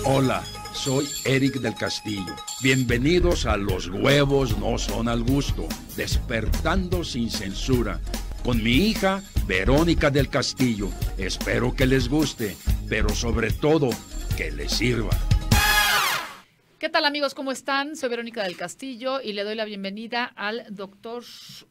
Hola, soy Eric del Castillo. Bienvenidos a Los huevos no son al gusto, despertando sin censura, con mi hija Verónica del Castillo. Espero que les guste, pero sobre todo que les sirva. ¿Qué tal, amigos? ¿Cómo están? Soy Verónica del Castillo y le doy la bienvenida al doctor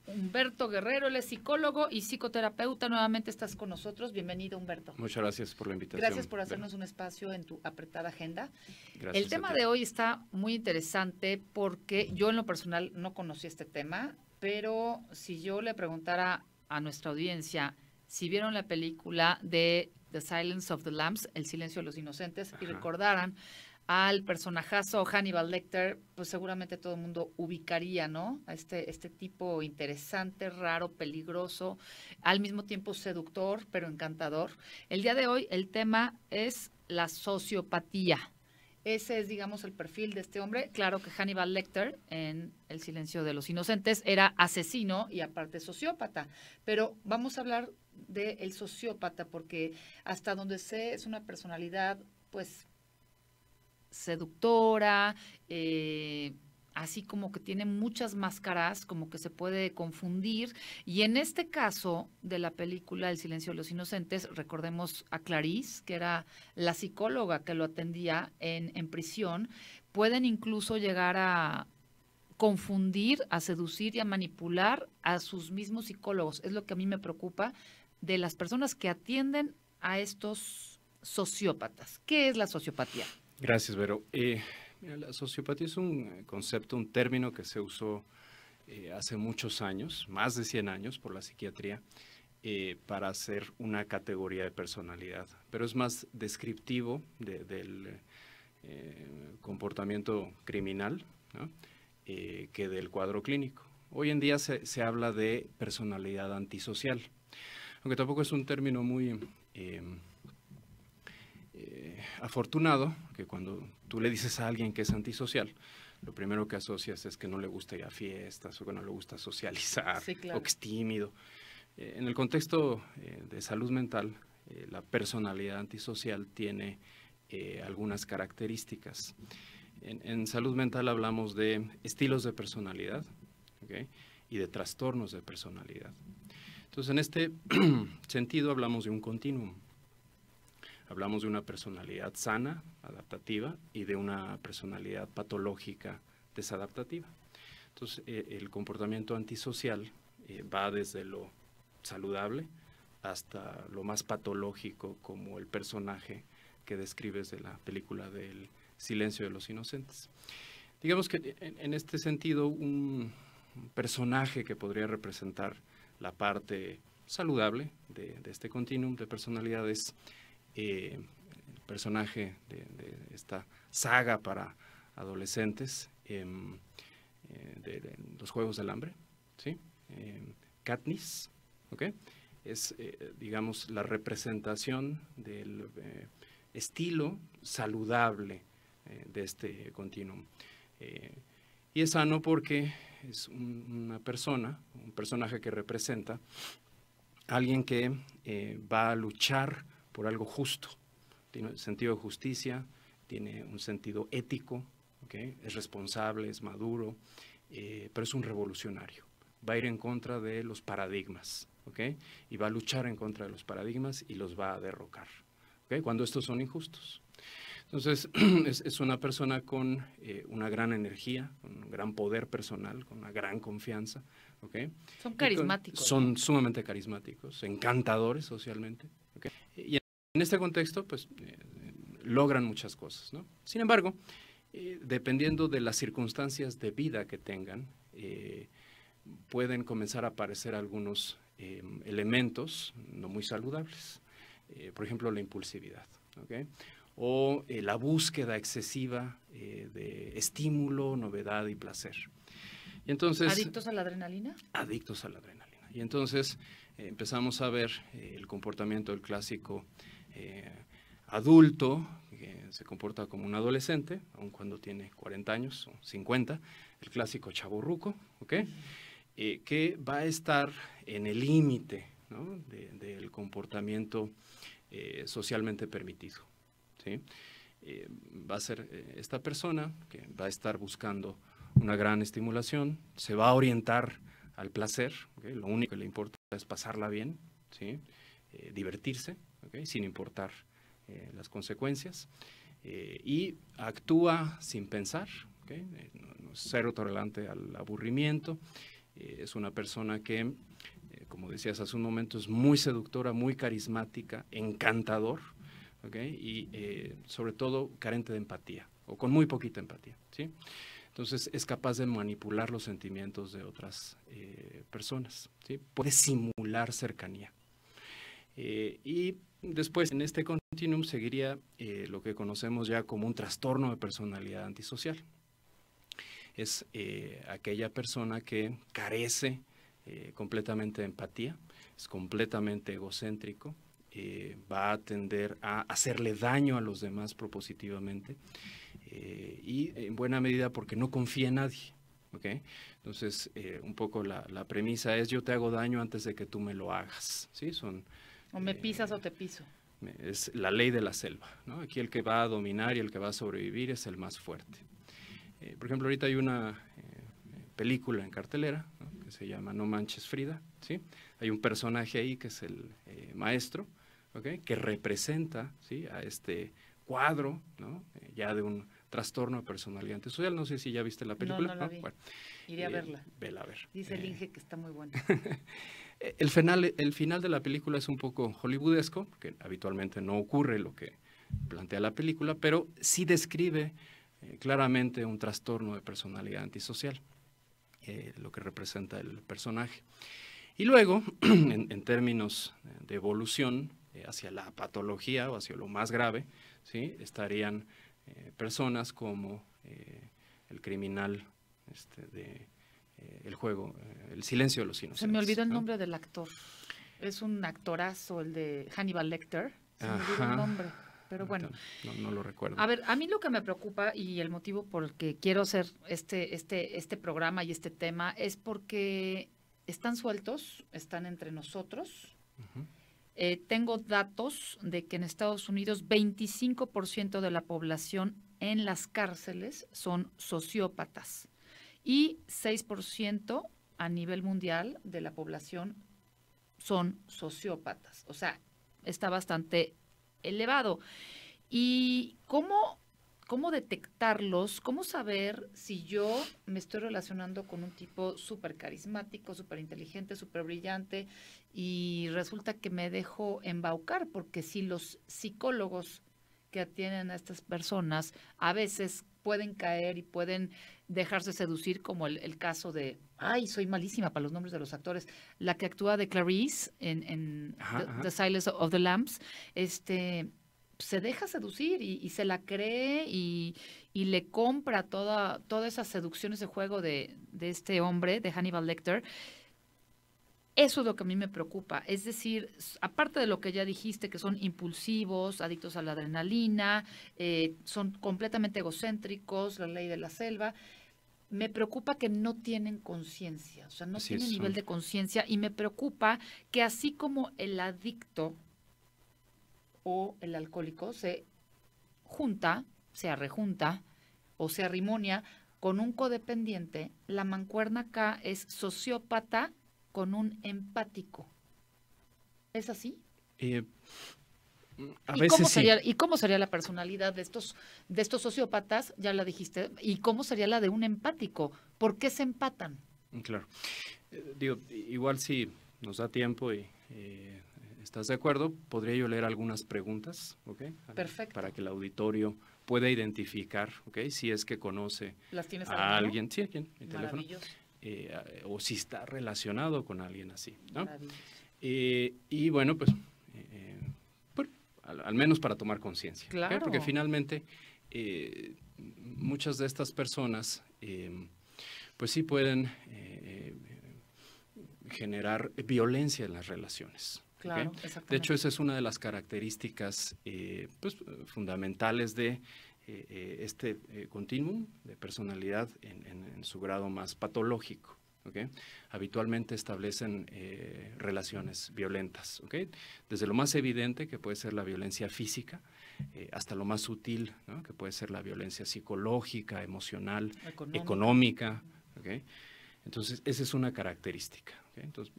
Humberto Guerrero. Él es psicólogo y psicoterapeuta. Nuevamente estás con nosotros. Bienvenido, Humberto. Muchas gracias por la invitación. Gracias por hacernos un espacio en tu apretada agenda. Gracias. El tema de hoy está muy interesante porque yo en lo personal no conocí este tema, pero si yo le preguntara a nuestra audiencia si vieron la película de The Silence of the Lambs, El silencio de los inocentes, y recordaran al personajazo Hannibal Lecter, pues seguramente todo el mundo ubicaría, ¿no? A este tipo interesante, raro, peligroso, al mismo tiempo seductor, pero encantador. El día de hoy el tema es la sociopatía. Ese es, digamos, el perfil de este hombre. Claro que Hannibal Lecter, en El silencio de los inocentes, era asesino y aparte sociópata. Pero vamos a hablar del sociópata porque hasta donde sé es una personalidad, pues, seductora, así como que tiene muchas máscaras, como que se puede confundir. Y en este caso de la película El silencio de los inocentes, recordemos a Clarice, que era la psicóloga que lo atendía en prisión, pueden incluso llegar a confundir, a seducir y a manipular a sus mismos psicólogos. Es lo que a mí me preocupa de las personas que atienden a estos sociópatas. ¿Qué es la sociopatía? Gracias, Vero. Mira, la sociopatía es un concepto, un término que se usó hace muchos años, más de 100 años por la psiquiatría, para hacer una categoría de personalidad. Pero es más descriptivo del comportamiento criminal, ¿no? Que del cuadro clínico. Hoy en día se habla de personalidad antisocial, aunque tampoco es un término muy afortunado, que cuando tú le dices a alguien que es antisocial, lo primero que asocias es que no le gusta ir a fiestas o que no le gusta socializar, sí, claro, o que es tímido. En el contexto de salud mental, la personalidad antisocial tiene algunas características. En salud mental hablamos de estilos de personalidad, ¿okay? Y de trastornos de personalidad. Entonces, en este sentido hablamos de un continuum. Hablamos de una personalidad sana, adaptativa, y de una personalidad patológica, desadaptativa. Entonces, el comportamiento antisocial va desde lo saludable hasta lo más patológico, como el personaje que describes de la película del Silencio de los Inocentes. Digamos que en este sentido, un personaje que podría representar la parte saludable de este continuum de personalidades, el personaje de esta saga para adolescentes, de los Juegos del Hambre, ¿sí? Katniss, ¿okay? Es, digamos, la representación del estilo saludable de este continuum. Y es sano porque es una persona, un personaje que representa a alguien que va a luchar por algo justo, tiene un sentido de justicia, tiene un sentido ético, ¿okay? Es responsable, es maduro, pero es un revolucionario. Va a ir en contra de los paradigmas, ¿okay? Y va a luchar en contra de los paradigmas y los va a derrocar, ¿okay? Cuando estos son injustos. Entonces, es una persona con una gran energía, con un gran poder personal, con una gran confianza, ¿okay? Son carismáticos. Son sumamente carismáticos, encantadores socialmente, ¿okay? Y en este contexto, pues, logran muchas cosas, ¿no? Sin embargo, dependiendo de las circunstancias de vida que tengan, pueden comenzar a aparecer algunos elementos no muy saludables. Por ejemplo, la impulsividad, ¿okay? O la búsqueda excesiva de estímulo, novedad y placer. Y entonces, ¿adictos a la adrenalina? Adictos a la adrenalina. Y entonces empezamos a ver el comportamiento del clásico adulto, que se comporta como un adolescente, aun cuando tiene 40 años o 50, el clásico chavorruco, ¿okay? Que va a estar en el límite, ¿no? del comportamiento socialmente permitido, ¿sí? va a ser esta persona que va a estar buscando una gran estimulación, se va a orientar al placer, ¿okay? Lo único que le importa es pasarla bien, ¿sí? Divertirse, ¿okay? Sin importar las consecuencias, y actúa sin pensar, ¿okay? Cero tolerante al aburrimiento, es una persona que, como decías hace un momento, es muy seductora, muy carismática, encantador, ¿okay? Y sobre todo carente de empatía, o con muy poquita empatía, ¿sí? Entonces es capaz de manipular los sentimientos de otras personas, ¿sí? Puede simular cercanía. Y después en este continuum seguiría lo que conocemos ya como un trastorno de personalidad antisocial. Es aquella persona que carece completamente de empatía, es completamente egocéntrico, va a tender a hacerle daño a los demás propositivamente, y en buena medida porque no confía en nadie. ¿Okay? Entonces, un poco la premisa es: yo te hago daño antes de que tú me lo hagas, ¿sí? O me pisas o te piso. Es la ley de la selva, ¿no? Aquí el que va a dominar y el que va a sobrevivir es el más fuerte. Por ejemplo, ahorita hay una película en cartelera, ¿no? Que se llama No Manches Frida, ¿sí? Hay un personaje ahí que es el maestro, ¿okay? Que representa, ¿sí? A este cuadro, ¿no? Ya de un trastorno de personalidad antisocial. No sé si ya viste la película. No la vi. Bueno, iré a verla. Vela a ver. Dice el Inge que está muy buena. El final de la película es un poco hollywoodesco, que habitualmente no ocurre lo que plantea la película, pero sí describe claramente un trastorno de personalidad antisocial, lo que representa el personaje. Y luego, en términos de evolución hacia la patología o hacia lo más grave, ¿sí? Estarían personas como el criminal el juego, El silencio de los inocentes. Se me olvidó el nombre del actor. Es un actorazo, el de Hannibal Lecter. Se me olvidó el nombre, pero bueno. No lo recuerdo. A ver, a mí lo que me preocupa y el motivo por el que quiero hacer este programa y este tema es porque están sueltos, están entre nosotros. Tengo datos de que en Estados Unidos 25% de la población en las cárceles son sociópatas y 6% a nivel mundial de la población son sociópatas. O sea, está bastante elevado. ¿Y cómo detectarlos? ¿Cómo saber si yo me estoy relacionando con un tipo súper carismático, súper inteligente, súper brillante y resulta que me dejo embaucar? Porque si los psicólogos que atienden a estas personas a veces pueden caer y pueden dejarse seducir, como el caso de, soy malísima para los nombres de los actores, la que actúa de Clarice en The Silence of the Lambs, se deja seducir y se la cree y le compra toda esa seducción, ese juego de este hombre, de Hannibal Lecter. Eso es lo que a mí me preocupa. Es decir, aparte de lo que ya dijiste, que son impulsivos, adictos a la adrenalina, son completamente egocéntricos, la ley de la selva, me preocupa que no tienen conciencia, o sea, no tienen nivel de conciencia, y me preocupa que así como el adicto o el alcohólico se junta, se arrejunta o se arrimonia con un codependiente, la mancuerna acá es sociópata con un empático. ¿Es así? A veces sí. ¿Y cómo sería la personalidad de estos sociópatas? Ya la dijiste. ¿Y cómo sería la de un empático? ¿Por qué se empatan? Claro. Igual si nos da tiempo y estás de acuerdo, podría yo leer algunas preguntas, ¿ok? Perfecto. Para que el auditorio pueda identificar, ¿ok? Si es que conoce a alguien. Sí, aquí en mi teléfono. Maravilloso. O si está relacionado con alguien así, ¿no? Y bueno, pues al menos para tomar conciencia. Claro. ¿Okay? Porque finalmente muchas de estas personas pues sí pueden generar violencia en las relaciones. Claro, ¿Okay? exactamente. De hecho, esa es una de las características pues, fundamentales de continuum de personalidad en su grado más patológico. ¿okay? Habitualmente establecen relaciones violentas, ¿okay? Desde lo más evidente, que puede ser la violencia física, hasta lo más sutil, ¿no? Que puede ser la violencia psicológica, emocional, económica, ¿okay? Entonces, esa es una característica, ¿okay? Entonces,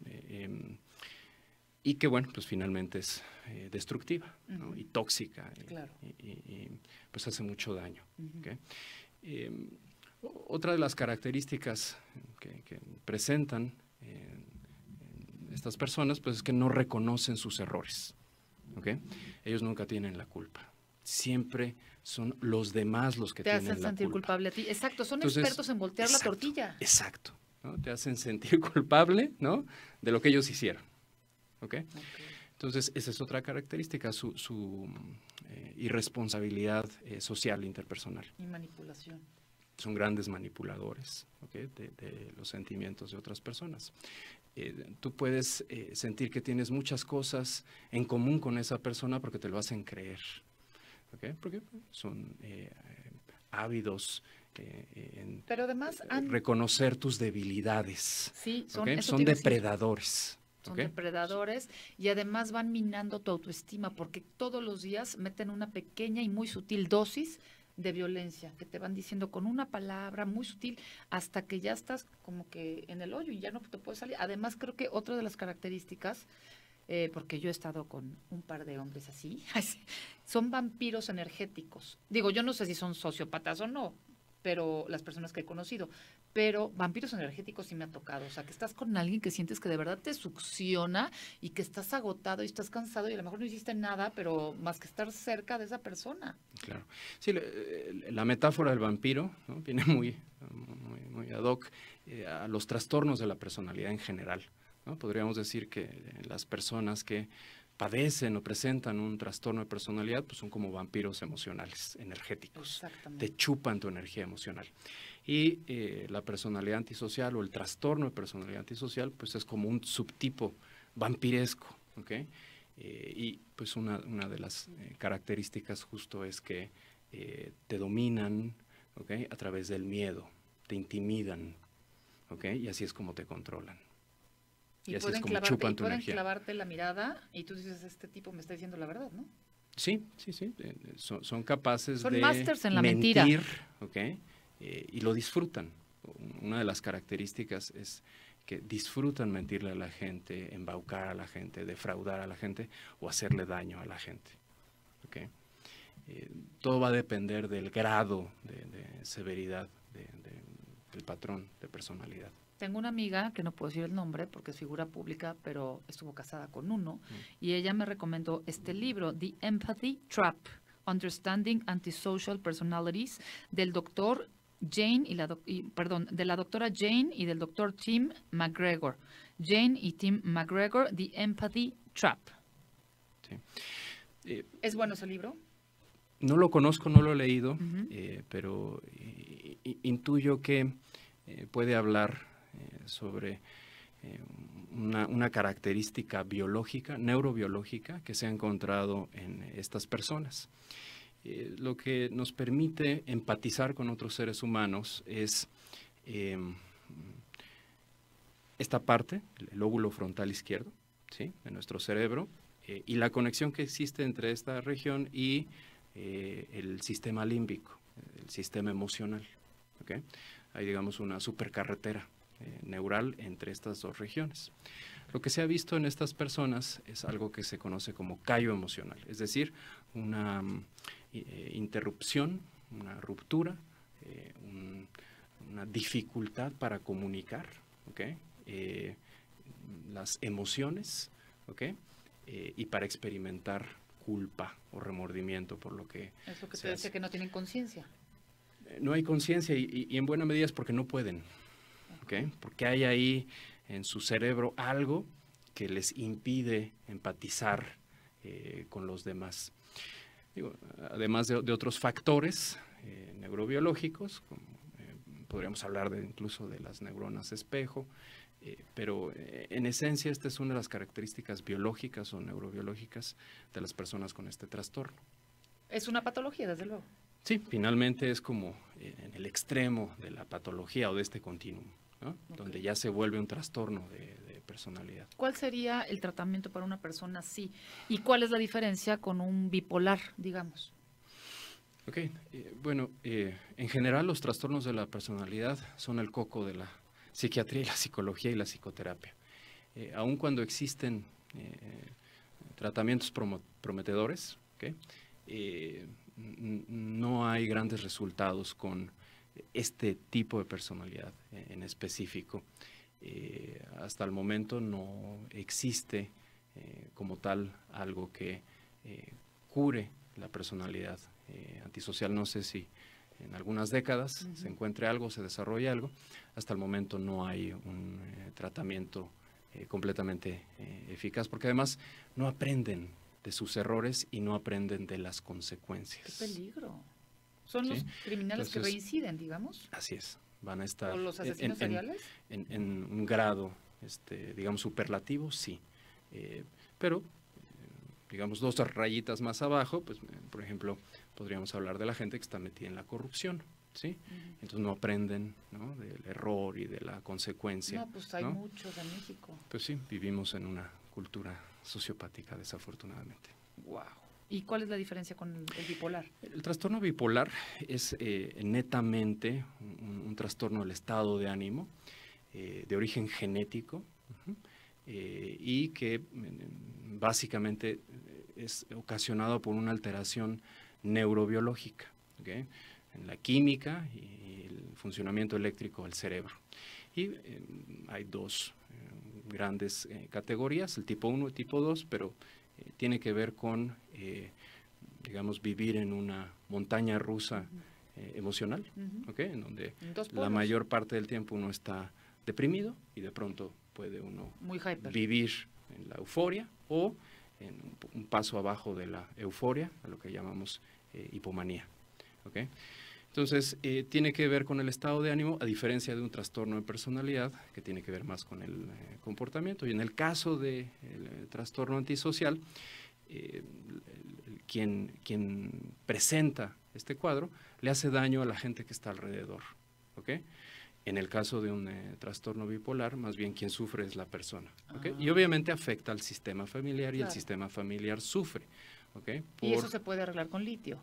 y que, bueno, pues finalmente es destructiva, ¿no? Y tóxica, claro. y pues hace mucho daño, ¿okay? Otra de las características que presentan estas personas, pues es que no reconocen sus errores, ¿okay? Ellos nunca tienen la culpa. Siempre son los demás los que tienen la culpa. Te hacen sentir culpable a ti. Exacto, son expertos en voltear la tortilla. Exacto, ¿no? Te hacen sentir culpable, ¿no? De lo que ellos hicieron, ¿okay? Entonces, esa es otra característica, su irresponsabilidad social interpersonal. Y manipulación. Son grandes manipuladores, ¿okay? de los sentimientos de otras personas. Tú puedes sentir que tienes muchas cosas en común con esa persona porque te lo hacen creer, ¿okay? Porque son ávidos en pero además reconocer tus debilidades. Sí, ¿okay? Son depredadores. Son depredadores y además van minando tu autoestima porque todos los días meten una pequeña y muy sutil dosis de violencia, que te van diciendo con una palabra muy sutil hasta que ya estás como que en el hoyo y ya no te puedes salir. Además, creo que otra de las características, porque yo he estado con un par de hombres así, son vampiros energéticos. Digo, yo no sé si son sociópatas o no, pero las personas que he conocido, pero vampiros energéticos sí me ha tocado. O sea, que estás con alguien que sientes que de verdad te succiona y que estás agotado y estás cansado y a lo mejor no hiciste nada, pero más que estar cerca de esa persona. Claro. Sí, la metáfora del vampiro, ¿no? Viene muy ad hoc a los trastornos de la personalidad en general, ¿no? Podríamos decir que las personas que padecen o presentan un trastorno de personalidad, pues son como vampiros emocionales, energéticos. Te chupan tu energía emocional. Y la personalidad antisocial o el trastorno de personalidad antisocial, pues es como un subtipo vampiresco, ¿ok? Y pues una de las características justo es que te dominan, ¿ok? A través del miedo, te intimidan, ¿ok? Y así es como te controlan. Y así es como chupan tu energía. Clavarte la mirada y tú dices, este tipo me está diciendo la verdad, ¿no? Sí. Son capaces de másters en la mentir, mentira. ¿ok? Y lo disfrutan. Una de las características es que disfrutan mentirle a la gente, embaucar a la gente, defraudar a la gente o hacerle daño a la gente, ¿ok? Todo va a depender del grado de severidad del patrón de personalidad. Tengo una amiga, que no puedo decir el nombre porque es figura pública, pero estuvo casada con uno, y ella me recomendó este libro, The Empathy Trap, Understanding Antisocial Personalities, del doctor Jane de la doctora Jane y del doctor Tim McGregor. Jane y Tim McGregor, The Empathy Trap. Sí. ¿Es bueno ese libro? No lo conozco, no lo he leído, pero intuyo que puede hablar sobre una característica biológica, neurobiológica, que se ha encontrado en estas personas. Lo que nos permite empatizar con otros seres humanos es esta parte, el lóbulo frontal izquierdo, ¿sí?, de nuestro cerebro, y la conexión que existe entre esta región y el sistema límbico, el sistema emocional, ¿okay? Hay, digamos, una supercarretera neural entre estas dos regiones. Lo que se ha visto en estas personas es algo que se conoce como callo emocional, es decir, una interrupción, una ruptura, una dificultad para comunicar, ¿okay? Las emociones, ¿okay? Y para experimentar culpa o remordimiento por lo que es lo que te decía, que no tienen conciencia. No hay conciencia y en buena medida es porque no pueden, ¿okay? Porque hay ahí en su cerebro algo que les impide empatizar con los demás. Digo, además de otros factores neurobiológicos, como, podríamos hablar incluso de las neuronas espejo, pero en esencia esta es una de las características biológicas o neurobiológicas de las personas con este trastorno. Es una patología, desde luego. Sí, finalmente es como en el extremo de la patología o de este continuum. ¿no? Donde ya se vuelve un trastorno de personalidad. ¿Cuál sería el tratamiento para una persona así? ¿Y cuál es la diferencia con un bipolar, digamos? Ok, bueno, en general los trastornos de la personalidad son el coco de la psiquiatría y la psicología y la psicoterapia. Aun cuando existen tratamientos prometedores, ¿okay? No hay grandes resultados con este tipo de personalidad en específico. Hasta el momento no existe como tal algo que cure la personalidad antisocial. No sé si en algunas décadas se encuentre algo, se desarrolle algo. Hasta el momento no hay un tratamiento completamente eficaz, porque además no aprenden de sus errores y no aprenden de las consecuencias. ¡Qué peligro! Son los criminales que reinciden, digamos. Así es, van a estar... ¿O los asesinos seriales? En un grado, digamos, superlativo, sí. Pero, digamos, 2 rayitas más abajo, pues, por ejemplo, podríamos hablar de la gente que está metida en la corrupción, ¿sí? Entonces no aprenden, ¿no?, del error y de la consecuencia. No, pues hay muchos en México. Pues sí, vivimos en una cultura sociopática, desafortunadamente. Wow. ¿Y cuál es la diferencia con el bipolar? El trastorno bipolar es netamente un trastorno del estado de ánimo, de origen genético, y que básicamente es ocasionado por una alteración neurobiológica, ¿okay?, en la química y el funcionamiento eléctrico del cerebro. Y hay 2 grandes categorías, el tipo 1 y tipo 2, pero tiene que ver con, digamos, vivir en una montaña rusa emocional, ¿okay?, en donde la mayor parte del tiempo uno está deprimido y de pronto puede uno vivir en la euforia o en un paso abajo de la euforia, a lo que llamamos hipomanía, ¿okay? Entonces, tiene que ver con el estado de ánimo, a diferencia de un trastorno de personalidad, que tiene que ver más con el comportamiento. Y en el caso del trastorno antisocial, quien presenta este cuadro le hace daño a la gente que está alrededor, ¿okay? En el caso de un trastorno bipolar, más bien quien sufre es la persona, ¿okay? Y obviamente afecta al sistema familiar y el sistema familiar sufre, ¿okay? ¿Y eso se puede arreglar con litio?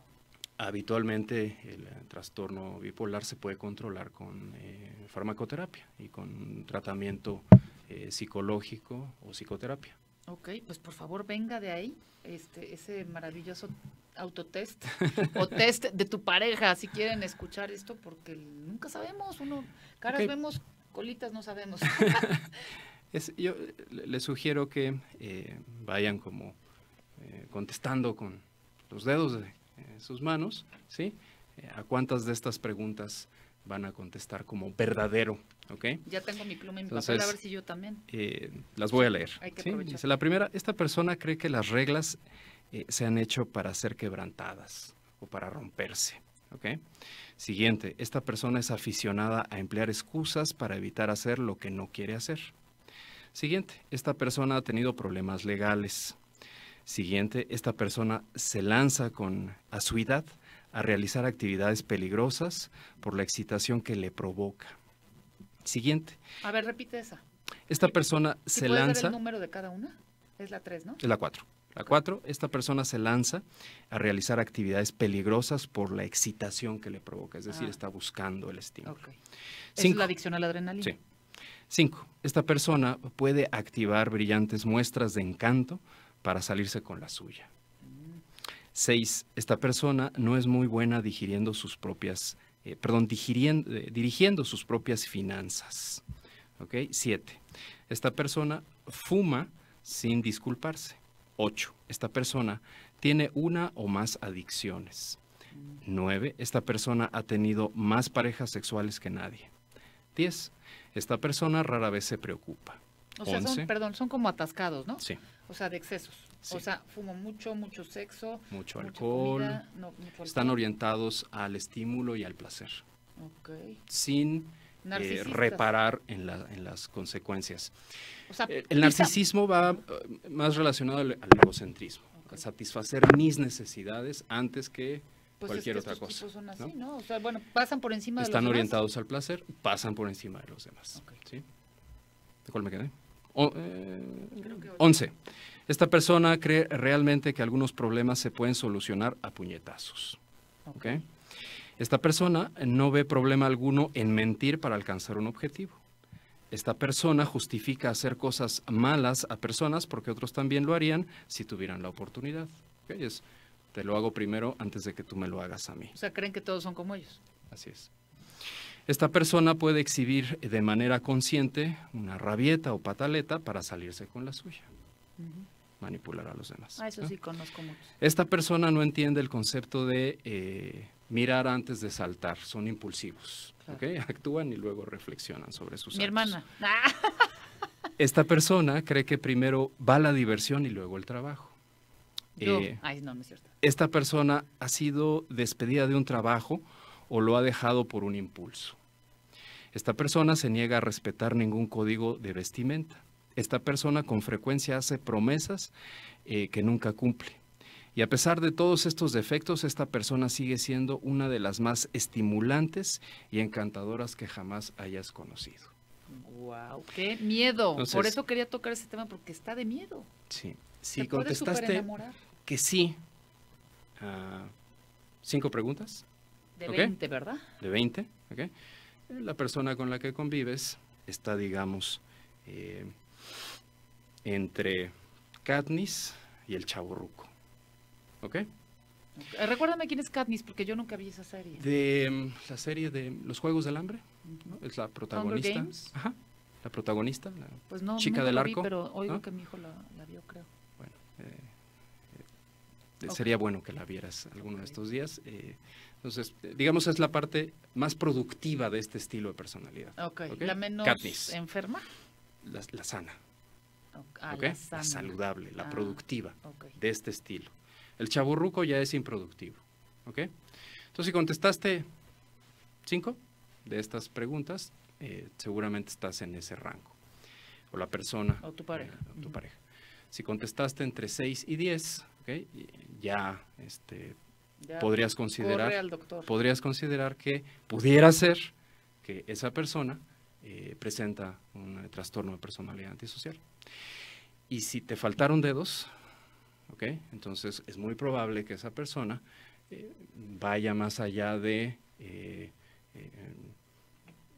Habitualmente el trastorno bipolar se puede controlar con farmacoterapia y con tratamiento psicológico o psicoterapia. Ok, pues por favor venga de ahí ese maravilloso autotest o test de tu pareja, si quieren escuchar esto, porque nunca sabemos, caras vemos, colitas no sabemos. Yo les sugiero que vayan como contestando con los dedos de sus manos, ¿sí? ¿A cuántas de estas preguntas van a contestar como verdadero? ¿Okay? Ya tengo mi pluma y mi papel, a ver si yo también. Las voy a leer. Hay que ¿sí? aprovechar. Dice, la primera, esta persona cree que las reglas se han hecho para ser quebrantadas o para romperse. ¿Okay? Siguiente, esta persona es aficionada a emplear excusas para evitar hacer lo que no quiere hacer. Siguiente, esta persona ha tenido problemas legales. Siguiente, esta persona se lanza con asiduidad a realizar actividades peligrosas por la excitación que le provoca. Siguiente. A ver, repite esa. Esta persona se lanza... ¿Puedes ver el número de cada una? Es la 3, ¿no? Es la 4. La 4, esta persona se lanza a realizar actividades peligrosas por la excitación que le provoca, es decir, está buscando el estímulo. Okay. ¿Esa es la adicción a la adrenalina? Sí. 5, esta persona puede activar brillantes muestras de encanto para salirse con la suya. 6, esta persona no es muy buena dirigiendo sus propias finanzas. ¿Okay? 7, esta persona fuma sin disculparse. 8, esta persona tiene una o más adicciones. 9, esta persona ha tenido más parejas sexuales que nadie. 10, esta persona rara vez se preocupa. O sea, 11, son como atascados, ¿no? Sí. O sea, de excesos. Sí. O sea, fumo mucho sexo. Mucho mucha alcohol. Comida, mucho alcohol. Están orientados al estímulo y al placer. Okay. Sin reparar en las consecuencias. O sea, el narcisismo va más relacionado al egocentrismo. Okay. A satisfacer mis necesidades antes que cualquier otra cosa. Tipos son así, ¿no? O sea, bueno, pasan por encima de los demás. Están orientados al placer, pasan por encima de los demás. Okay. ¿Sí? ¿De cuál me quedé? 11. Esta persona cree realmente que algunos problemas se pueden solucionar a puñetazos. ¿Okay? Esta persona no ve problema alguno en mentir para alcanzar un objetivo. Esta persona justifica hacer cosas malas a personas porque otros también lo harían si tuvieran la oportunidad. ¿Okay? Te lo hago primero antes de que tú me lo hagas a mí. O sea, creen que todos son como ellos. Así es. Esta persona puede exhibir de manera consciente una rabieta o pataleta para salirse con la suya. Manipular a los demás. Eso sí conozco mucho. Esta persona no entiende el concepto de mirar antes de saltar, son impulsivos, claro. ¿Okay? Actúan y luego reflexionan sobre sus actos. Mi hermana. Esta persona cree que primero va la diversión y luego el trabajo. No es cierto. Esta persona ha sido despedida de un trabajo o lo ha dejado por un impulso. Esta persona se niega a respetar ningún código de vestimenta. Esta persona con frecuencia hace promesas que nunca cumple. Y a pesar de todos estos defectos, esta persona sigue siendo una de las más estimulantes y encantadoras que jamás hayas conocido. ¡Wow! ¡Qué miedo! Entonces, por eso quería tocar ese tema, porque está de miedo. Sí. Si contestaste que sí, 5 preguntas. De 20, ¿verdad? De 20, ¿ok? La persona con la que convives está, digamos, entre Katniss y el Chavorruco. ¿Ok? Recuérdame quién es Katniss, porque yo nunca vi esa serie. De la serie de Los Juegos del Hambre, ¿no? Es la protagonista. Ajá, la protagonista, la pues no, chica del arco. Vi, pero oigo que mi hijo la vio, creo. Bueno, sería bueno que la vieras alguno de estos días. Entonces, digamos, es la parte más productiva de este estilo de personalidad. ¿Okay? La menos Katniss. Enferma. La sana. La sana. La saludable, la productiva de este estilo. El chavorruco ya es improductivo. ¿Ok? Entonces, si contestaste 5 de estas preguntas, seguramente estás en ese rango. O la persona. O tu pareja. Tu pareja. Si contestaste entre 6 y 10, ¿okay? Ya podrías considerar que pudiera ser que esa persona presenta un trastorno de personalidad antisocial. Y si te faltaron dedos, ¿okay? Entonces es muy probable que esa persona vaya más allá de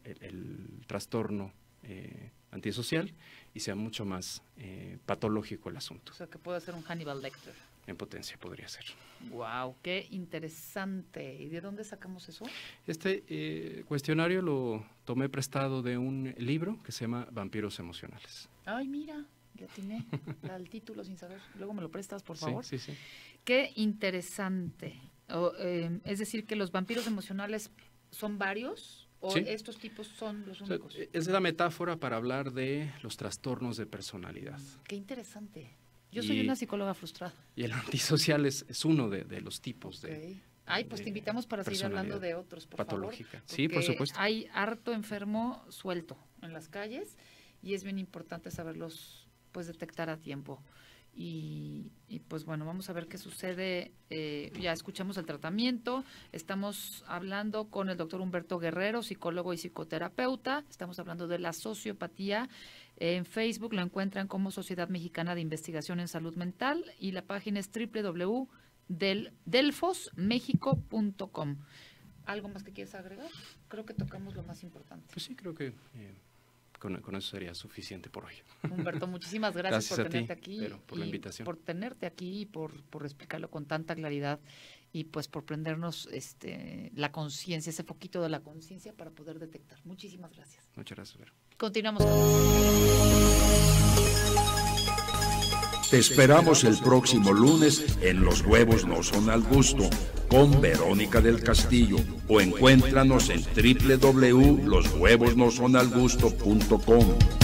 el trastorno antisocial y sea mucho más patológico el asunto. O sea, que puede ser un Hannibal Lecter. En potencia podría ser. ¡Wow! ¡Qué interesante! ¿Y de dónde sacamos eso? Este cuestionario lo tomé prestado de un libro que se llama Vampiros Emocionales. ¡Ay, mira! Le atiné al título sin saber. Luego me lo prestas, por favor. Sí. ¡Qué interesante! Es decir, que los vampiros emocionales son varios, ¿o sí, estos tipos son los únicos? Es la metáfora para hablar de los trastornos de personalidad. ¡Qué interesante! Yo soy una psicóloga frustrada. Y el antisocial es uno de los tipos de Ay, pues te invitamos para seguir hablando de otros, por patológica. Favor, sí, por supuesto. Hay harto enfermo suelto en las calles y es bien importante saberlos, pues, detectar a tiempo. Y pues bueno, vamos a ver qué sucede. Ya escuchamos el tratamiento, estamos hablando con el doctor Humberto Guerrero, psicólogo y psicoterapeuta, estamos hablando de la sociopatía. En Facebook lo encuentran como Sociedad Mexicana de Investigación en Salud Mental y la página es www.delfosmexico.com. ¿Algo más que quieres agregar? Creo que tocamos lo más importante. Pues sí, creo que con eso sería suficiente por hoy. Humberto, muchísimas gracias por tenerte aquí. Por la invitación. Por tenerte aquí y por explicarlo con tanta claridad y pues por prendernos la conciencia, ese foquito de la conciencia para poder detectar. Muchísimas gracias. Muchas gracias, Vero. Continuamos. Te esperamos el próximo lunes en Los Huevos No Son al Gusto con Verónica del Castillo o encuéntranos en www.loshuevosnosonalgusto.com.